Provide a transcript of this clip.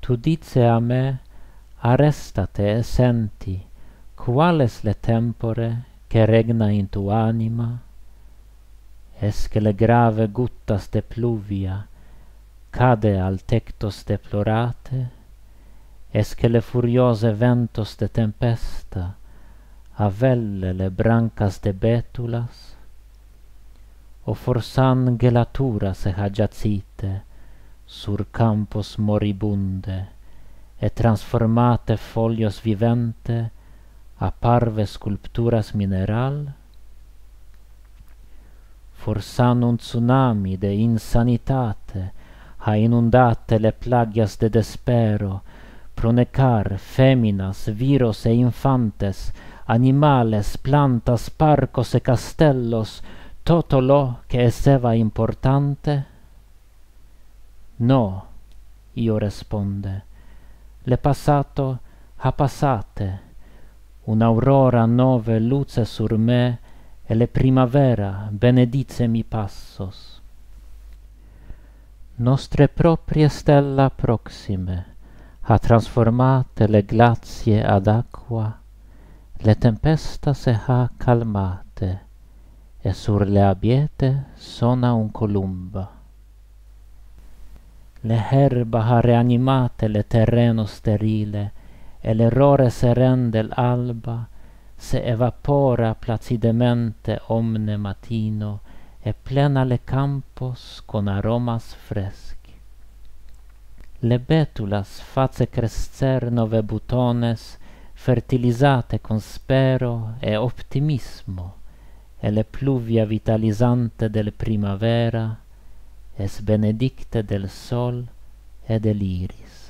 Tu dice a me, arrestate e senti, qual es le tempore che regna in tu anima? Es que le grave guttas de pluvia cade al tectos deplorate? Es que le furiose ventos de tempesta avelle le brancas de betulas? O forsan gelaturas ha giacite sur campos moribunde e transformate folios vivente a parve sculpturas mineral? Forsan un tsunami de insanitate ha inundate le plagias de despero, pronecar feminas, viros e infantes, animales, plantas, parcos e castellos, todo lo que esseva importante? No, io responde, le passato ha passate, un'aurora nove luce sur me, e le primavera benedice mi passos. Nostre proprie stella proxime ha transformate le glacie ad aqua, le tempesta se ha calmate, e sur le abiete sona un columba. Le herba ha reanimate le terreno sterile, e l'errore seren del alba se evapora placidemente omne matino, e plena le campos con aromas freschi. Le betulas face crescer nove butones, fertilizate con spero e optimismo, e le pluvia vitalizante del primavera es benedicte del sol e dell'iris.